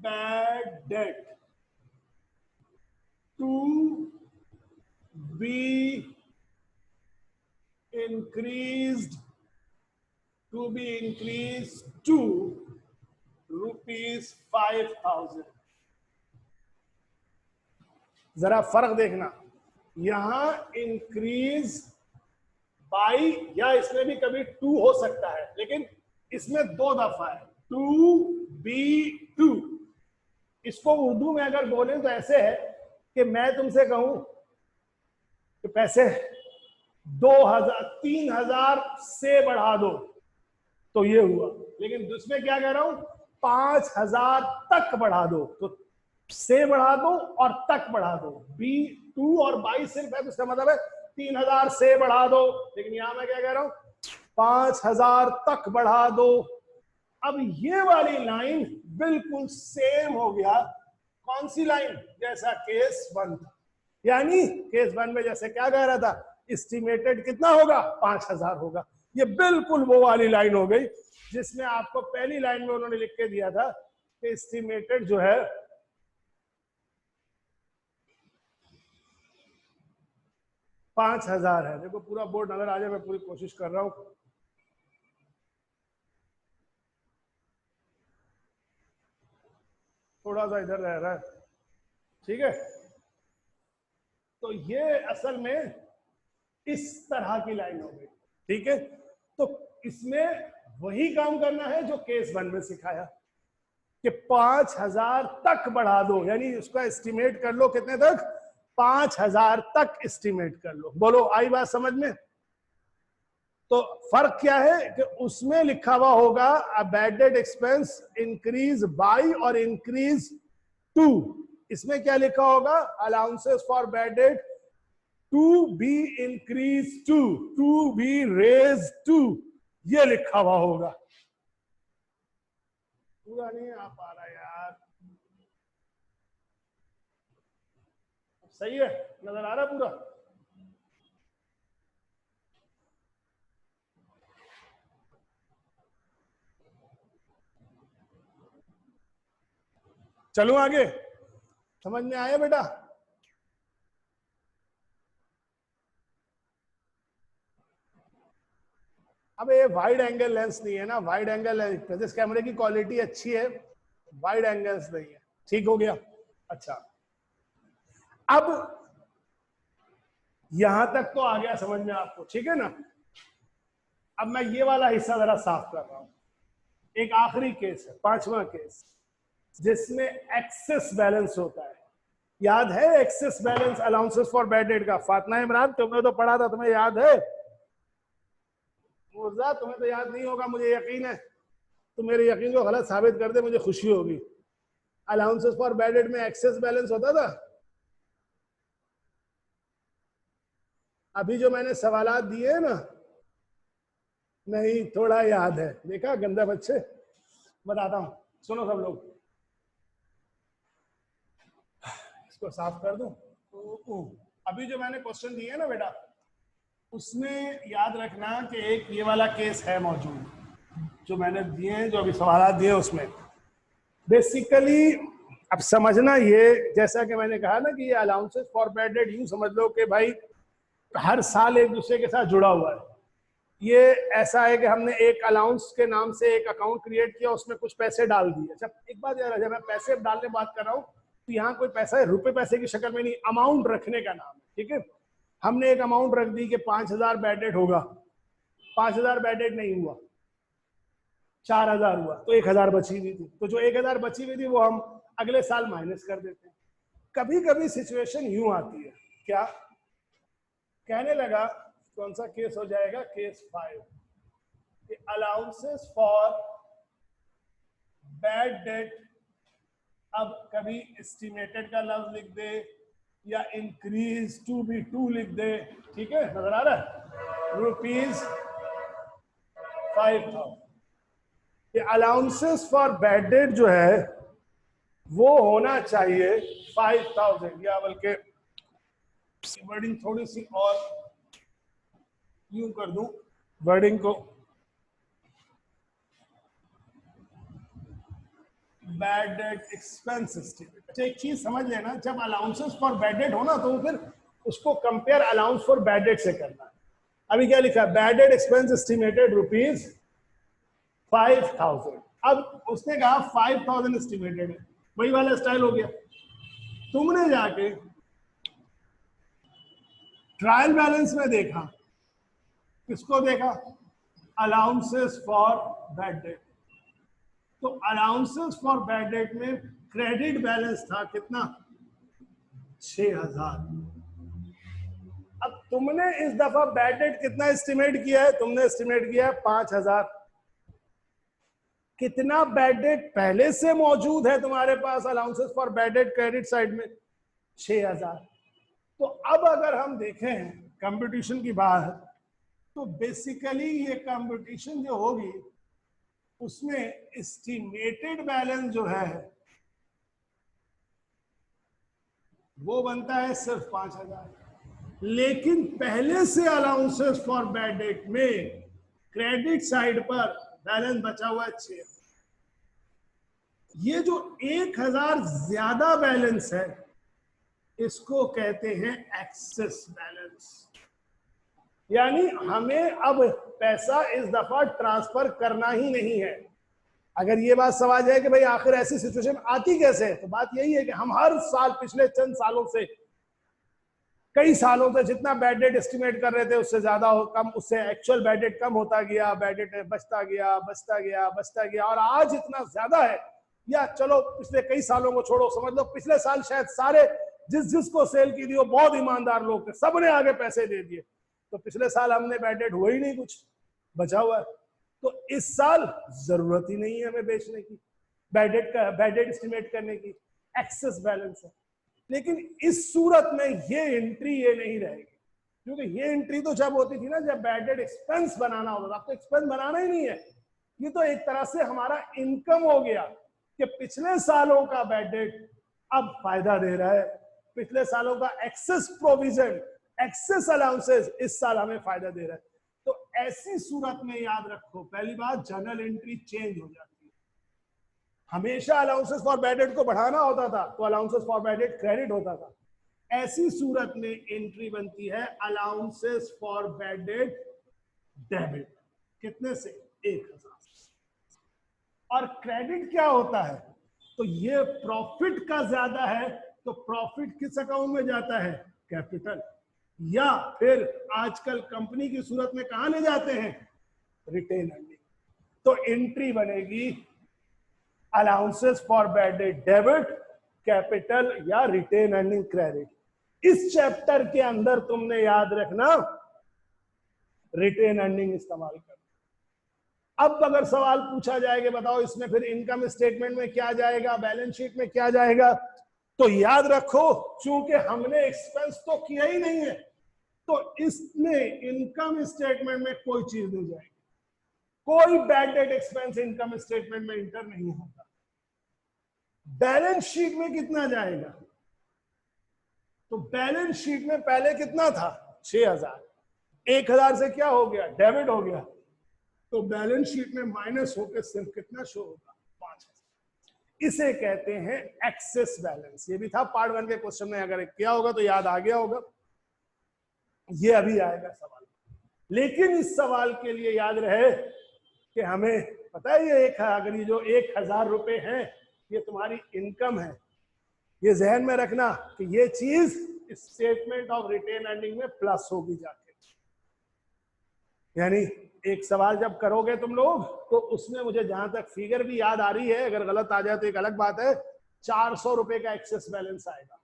bad debt to be increased to ₹5,000। जरा फर्क देखना, यहां इंक्रीज बाई, या इसमें भी कभी 2 हो सकता है, लेकिन इसमें 2 दफा है, 2B2। इसको उर्दू में अगर बोले तो ऐसे है कि मैं तुमसे कहूं कि पैसे 2,000 3,000 से बढ़ा दो तो ये हुआ, लेकिन उसमें क्या कह रहा हूं 5,000 तक बढ़ा दो, तो से बढ़ा दो और तक बढ़ा दो। B2 और 22 सिर्फ है तो इसका मतलब है 3,000 से बढ़ा दो, लेकिन यहां मैं क्या कह रहा हूं 5,000 तक बढ़ा दो। अब ये वाली लाइन बिल्कुल सेम हो गया, कौन सी लाइन? जैसा केस 1 था, यानी केस 1 में जैसे क्या कह रहा था एस्टिमेटेड कितना होगा 5,000 होगा, ये बिल्कुल वो वाली लाइन हो गई जिसमें आपको पहली लाइन में उन्होंने लिख के दिया था कि एस्टिमेटेड जो है 5,000 है। देखो पूरा बोर्ड नजर आ जाए, मैं पूरी कोशिश कर रहा हूं। थोड़ा सा इधर रह रहा है, ठीक है? तो ये असल में इस तरह की लाइन हो गई, ठीक है? तो इसमें वही काम करना है जो केस 1 में सिखाया कि 5,000 तक बढ़ा दो, यानी उसका एस्टिमेट कर लो कितने तक? 5,000 तक एस्टिमेट कर लो। बोलो आई बात समझ में? तो फर्क क्या है कि उसमें लिखा हुआ होगा a bad debt expense increase by और इंक्रीज टू, इसमें क्या लिखा होगा allowances for bad debt to be increase to be raise to, ये लिखा हुआ होगा। पूरा नहीं आ पा रहा यार, सही है? नजर आ रहा पूरा? चलूं आगे? समझ में आया बेटा? अब ये वाइड एंगल लेंस नहीं है ना, वाइड एंगल लेंस, इस कैमरे की क्वालिटी अच्छी है, वाइड एंगल्स नहीं है। ठीक हो गया? अच्छा, अब यहां तक तो आ गया समझ में आपको, ठीक है ना? अब मैं ये वाला हिस्सा जरा साफ कर रहा हूं। एक आखिरी केस है, 5वां केस, जिसमें एक्सेस बैलेंस होता है। याद है excess balance allowances for bad debt का? फातिमा इमरान तुमने तो पढ़ा था, तुम्हें याद है? मुर्जा तुम्हें तो याद नहीं होगा, मुझे यकीन है। तुम मेरे यकीन को गलत साबित कर दे, मुझे खुशी होगी। अलाउंसेस फॉर बैड डेट में एक्सेस बैलेंस होता था। अभी जो मैंने सवालात दिए हैं ना, नहीं थोड़ा याद है, देखा गंदा बच्चे। बताता हूं, सुनो सब लोग, इसको साफ कर दूं। अभी जो मैंने क्वेश्चन दिए हैं ना बेटा, उसमें याद रखना कि एक ये वाला केस है मौजूद, जो मैंने दिए हैं, जो अभी सवाल दिए उसमें बेसिकली अब समझना ये, जैसा कि मैंने कहा ना कि ये अलाउंसेस फॉर बैड डेट यूं समझ लो कि भाई हर साल एक दूसरे के साथ जुड़ा हुआ है। ये ऐसा है कि हमने एक अलाउंस के नाम से एक अकाउंट क्रिएट किया, उसमें कुछ पैसे डाल दिए। अच्छा एक बात यार, जब मैं पैसे डालने बात कर रहा हूँ तो यहाँ कोई पैसा है रुपए पैसे की शक्ल में नहीं, अमाउंट रखने का नाम है, ठीक है। हमने एक अमाउंट रख दी कि 5000 बैड डेट होगा, 5000 बैड डेट नहीं हुआ, 4000 हुआ, तो 1000 बची हुई थी। तो जो 1000 बची हुई थी वो हम अगले साल माइनस कर देते हैं। कभी कभी सिचुएशन यूं आती है, क्या कहने लगा, कौन सा केस हो जाएगा, case 5, allowances for bad date. अब कभी एस्टिमेटेड का लफ्ज लिख दे या इंक्रीज टू बी टू लिख दे, ठीक है, नजर आ रहा है, ₹5000। ये अलाउंसेस फॉर बैड डेट जो है वो होना चाहिए 5000, या बल्कि वर्डिंग थोड़ी सी और यूं कर दूं वर्डिंग को, बैड डेट एक्सपेंस एस्टिमेट। अच्छा एक चीज समझ लेना, जब अलाउंसेस फॉर बैड डेट हो ना तो फिर उसको compare allowance for bad date से करना है। अभी क्या लिखा है, बैड डेट एक्सपेंस एस्टिमेटेड ₹5000। अब उसने कहा 5000 एस्टिमेटेड है, वही वाला स्टाइल हो गया। तुमने जाके ट्रायल बैलेंस में देखा, किसको देखा, अलाउंसेस फॉर बैड डेट। तो अलाउंसेस फॉर बैड डेट में क्रेडिट बैलेंस था कितना, 6000। अब तुमने इस दफा बैड डेट कितना एस्टिमेट किया है, तुमने एस्टिमेट किया है 5000। कितना बैड डेट पहले से मौजूद है तुम्हारे पास allowances for bad debt credit side में, 6000। तो अब अगर हम देखें कंपटीशन की बात, तो बेसिकली ये कंपटीशन जो होगी उसमें एस्टिमेटेड बैलेंस जो है वो बनता है सिर्फ 5000, लेकिन पहले से अलाउंसेस फॉर बैड डेट में क्रेडिट साइड पर बैलेंस बचा हुआ है 6। ये जो 1000 ज्यादा बैलेंस है इसको कहते हैं एक्सेस बैलेंस। यानी हमें अब पैसा इस दफा ट्रांसफर करना ही नहीं है। अगर ये बात समझ है कि भाई आखिर ऐसी सिचुएशन आती कैसे है, तो बात यही है कि हम हर साल पिछले चंद सालों से, कई सालों से जितना बैड डेट एस्टिमेट कर रहे थे उससे ज्यादा कम, उससे एक्चुअल बैड डेट कम होता गया, बैड डेट बचता गया बचता गया बचता गया, और आज इतना ज्यादा है, या चलो पिछले कई सालों को छोड़ो, समझ लो पिछले साल शायद सारे जिसको सेल की थी वो बहुत ईमानदार लोग थे, सबने आगे पैसे दे दिए, तो पिछले साल हमने बैड डेट हुआ ही नहीं, कुछ बचा हुआ है। तो इस साल जरूरत ही नहीं है हमें बेचने की, बैड डेट एस्टिमेट करने की, एक्सेस बैलेंस है। लेकिन इस सूरत में ये एंट्री ये नहीं रहेगी, क्योंकि ये एंट्री तो जब होती थी ना जब बैड डेट एक्सपेंस बनाना होता था, अब तो एक्सपेंस बनाना ही नहीं है, ये तो एक तरह से हमारा इनकम हो गया कि पिछले सालों का बैड डेट अब फायदा दे रहा है, पिछले सालों का एक्सेस प्रोविजन, एक्सेस अलाउंसेस इस साल हमें फायदा दे रहा है। तो ऐसी सूरत में याद रखो, पहली बात जर्नल एंट्री चेंज हो जाती है। हमेशा अलाउंसेस फॉर बैड डेट को बढ़ाना होता था तो allowances for bad debt credit होता था। ऐसी सूरत में एंट्री बनती है allowances for bad date debit, कितने से, 1000। और क्रेडिट क्या होता है, तो ये प्रॉफिट का ज्यादा है तो प्रॉफिट किस अकाउंट में जाता है, कैपिटल, या फिर आजकल कंपनी की सूरत में कहां ले जाते हैं, रिटेन अर्निंग। तो एंट्री बनेगी allowances for bad date debit, capital या रिटेन अर्निंग क्रेडिट। इस चैप्टर के अंदर तुमने याद रखना रिटेन अर्निंग इस्तेमाल कर। अब अगर सवाल पूछा जाएगा बताओ इसमें फिर इनकम स्टेटमेंट में क्या जाएगा, बैलेंस शीट में क्या जाएगा, तो याद रखो चूंकि हमने एक्सपेंस तो किया ही नहीं है तो इसमें इनकम स्टेटमेंट में कोई चीज नहीं जाएगी, कोई bad debt expense income statement में इंटर नहीं होगा। बैलेंस शीट में कितना जाएगा, तो बैलेंस शीट में पहले कितना था 6000, 1000 से क्या हो गया डेबिट हो गया, तो बैलेंस शीट में माइनस होकर सिर्फ कितना शो होगा 5000। इसे कहते हैं एक्सेस बैलेंस। ये भी था पार्ट 1 के क्वेश्चन में, अगर किया होगा तो याद आ गया होगा, ये अभी आएगा सवाल। लेकिन इस सवाल के लिए याद रहे कि हमें पता है ये अगर ये जो 1000 रुपए हैं ये तुम्हारी इनकम है, ये जहन में रखना कि ये चीज स्टेटमेंट ऑफ रिटेन अर्निंग में प्लस होगी जाके। यानी एक सवाल जब करोगे तुम लोग तो उसमें मुझे जहां तक फिगर भी याद आ रही है, अगर गलत आ जाए तो एक अलग बात है, 400 रुपए का एक्सेस बैलेंस आएगा।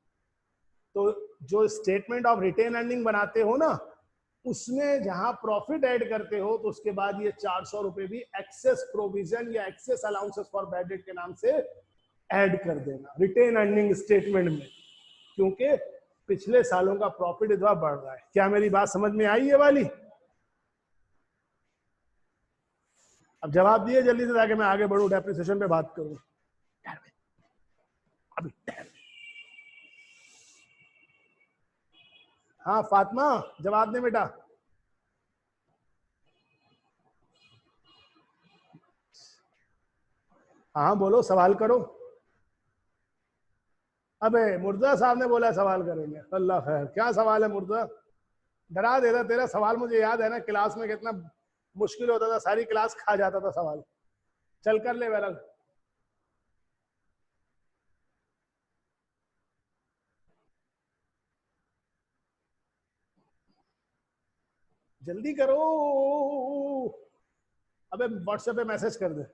तो जो स्टेटमेंट ऑफ रिटेन अर्निंग बनाते हो ना उसमें जहां प्रॉफिट ऐड करते हो तो उसके बाद ये 400 रुपए भी एक्सेस प्रोविजन या excess allowances for bad debt के नाम से ऐड कर देना रिटेन अर्निंग स्टेटमेंट में, क्योंकि पिछले सालों का प्रॉफिट इतना बढ़ रहा है। क्या मेरी बात समझ में आई ये वाली? अब जवाब दिए जल्दी से ताकि मैं आगे बढ़ूं, डेप्रिसिएशन पे बात करूं। अभी हाँ फातिमा जवाब दे बेटा। हाँ बोलो सवाल करो। अबे मुर्जा साहब ने बोला सवाल करेंगे, अल्लाह खैर। क्या सवाल है मुर्जा? डरा देता तेरा सवाल, मुझे याद है ना क्लास में कितना मुश्किल होता था, सारी क्लास खा जाता था सवाल। चल कर ले वेरा, जल्दी करो। अबे व्हाट्सएप पे मैसेज कर दे।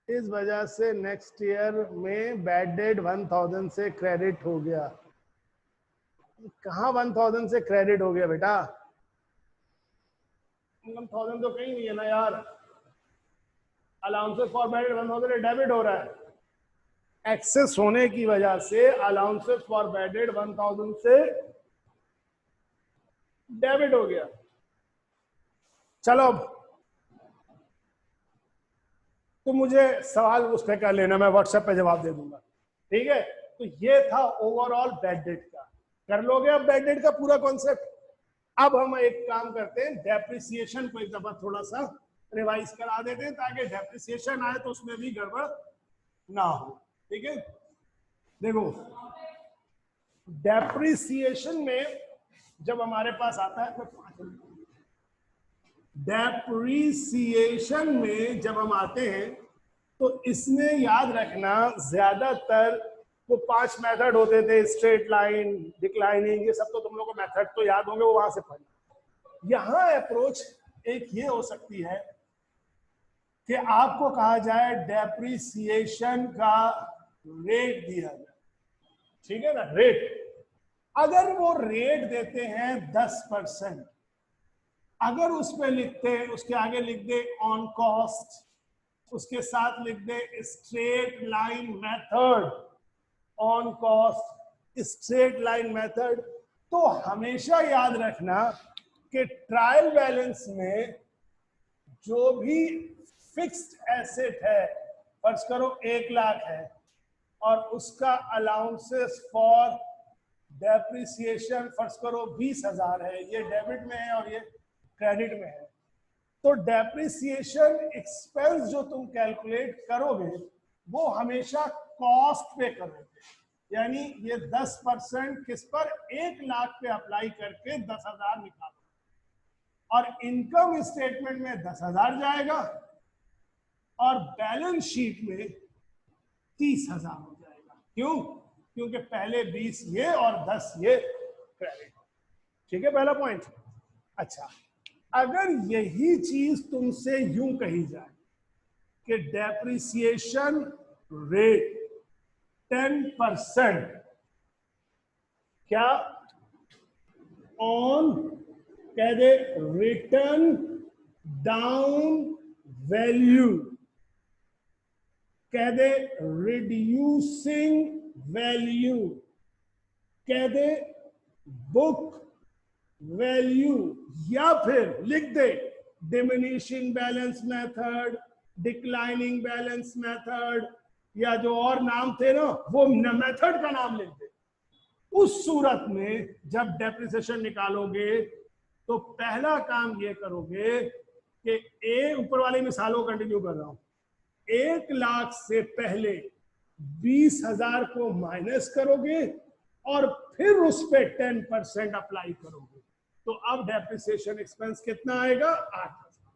इस वजह से नेक्स्ट ईयर में बैड डेट 1000 से क्रेडिट हो गया। कहाँ 1000 से क्रेडिट हो गया बेटा? 1000 तो कहीं नहीं है ना यार। Allowances for bad date 1000 debit हो रहा है। एक्सेस होने की वजह से अलाउंसेस फॉर बैड डेट 1000 से डेबिट हो गया। चलो तो मुझे सवाल उस पर कर लेना, मैं व्हाट्सएप पे जवाब दे दूंगा, ठीक है? तो ये था ओवरऑल बैड डेट का। कर लोगे अब बैड डेट का पूरा कॉन्सेप्ट? अब हम एक काम करते हैं, डेप्रिसिएशन को एक दफा थोड़ा सा रिवाइज करा देते हैं ताकि डेप्रिसिएशन आए तो उसमें भी गड़बड़ ना हो, ठीक है? देखो डेप्रिसिएशन में जब हमारे पास आता है, डेप्रिसिएशन में जब हम आते हैं तो इसमें याद रखना ज्यादातर वो 5 मेथड होते थे, स्ट्रेट लाइन, डिक्लाइनिंग, ये सब तो तुम लोगों को मेथड तो याद होंगे, वो वहां से पढ़ना। यहाँ अप्रोच एक ये हो सकती है कि आपको कहा जाए डेप्रिसिएशन का रेट दिया जाए, ठीक है ना? रेट अगर वो रेट देते हैं 10%, अगर उस पे लिखते हैं, उसके आगे लिख दे ऑन कॉस्ट, उसके साथ लिख दे straight line method, on cost straight line method, तो हमेशा याद रखना कि ट्रायल बैलेंस में जो भी फिक्स्ड एसेट है, फर्ज करो 1 लाख है और उसका अलाउंसेस फॉर डेप्रिसिएशन फर्ज करो 20,000 है, ये डेबिट में है और ये क्रेडिट में है, तो डेप्रिसिएशन एक्सपेंस जो तुम कैलकुलेट करोगे वो हमेशा कॉस्ट पे करोगे। यानी ये 10% किस पर? 1 लाख पे अप्लाई करके 10,000 निकालो, और इनकम स्टेटमेंट में 10,000 जाएगा और बैलेंस शीट में 30,000 हो जाएगा। क्यों? क्योंकि पहले 20 ये और 10 ये क्रेडिट। ठीक है, पहला पॉइंट। अच्छा, अगर यही चीज तुमसे यूं कही जाए कि डेप्रिसिएशन रेट 10% क्या ऑन कह दे रिटर्न डाउन वैल्यू, कह दे रिड्यूसिंग वैल्यू, कह दे बुक वैल्यू, या फिर लिख दे diminishing balance method, declining balance method, या जो और नाम थे ना वो मेथड का नाम लिख दे। उस सूरत में जब डेप्रिसिएशन निकालोगे तो पहला काम ये करोगे कि ऊपर वाली मिसालों को कंटिन्यू कर रहा हूं, 1 लाख से पहले 20,000 को माइनस करोगे और फिर उस पर 10% अप्लाई करोगे, तो अब डेप्रिसिएशन एक्सपेंस कितना आएगा? 8,000।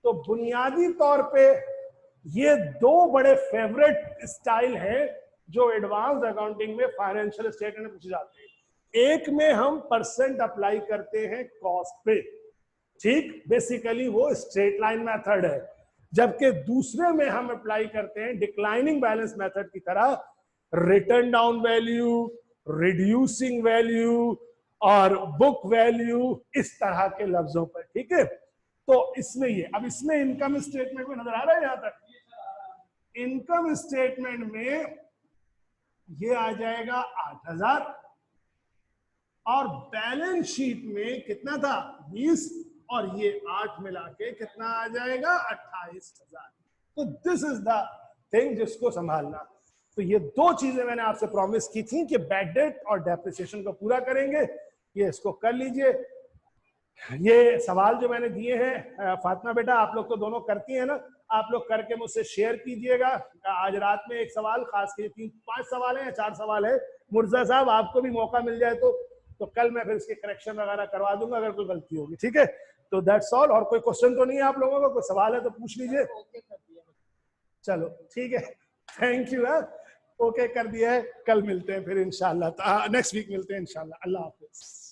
तो बुनियादी तौर पे ये दो बड़े फेवरेट स्टाइल है जो एडवांस अकाउंटिंग में फाइनेंशियल स्टेटमेंट में पूछे जाते हैं। एक में हम परसेंट अप्लाई करते हैं कॉस्ट पे, ठीक, बेसिकली वो स्ट्रेट लाइन मेथड है, जबकि दूसरे में हम अप्लाई करते हैं डिक्लाइनिंग बैलेंस मेथड की तरह return down value, reducing value और बुक वैल्यू, इस तरह के लफ्जों पर। ठीक है, तो इसमें ये, अब इसमें इनकम स्टेटमेंट में नजर आ रहा है यहां तक? इनकम स्टेटमेंट में ये आ जाएगा 8,000 और बैलेंस शीट में कितना था? 20 और ये 8 मिला के कितना आ जाएगा? 28,000। तो दिस इज द थिंग जिसको संभालना। तो ये दो चीजें मैंने आपसे प्रॉमिस की थी कि बैड डेट और डेप्रिसिएशन को पूरा करेंगे, ये इसको कर लीजिए। ये सवाल जो मैंने दिए हैं फातिमा बेटा, आप लोग तो दोनों करती हैं ना, आप लोग करके मुझसे शेयर कीजिएगा। आज रात में एक सवाल खास के 3-5 सवाल है या 4 सवाल है, मुर्जा साहब आपको भी मौका मिल जाए तो कल मैं फिर इसके करेक्शन वगैरह करवा दूंगा अगर कोई गलती होगी। ठीक है, तो दैट्स ऑल। और कोई क्वेश्चन तो नहीं है आप लोगों को? कोई सवाल है तो पूछ लीजिए। चलो ठीक है, थैंक यू। ओके कर दिया है, कल मिलते हैं फिर इंशाल्लाह, नेक्स्ट वीक मिलते हैं इंशाल्लाह। अल्लाह हाफिज।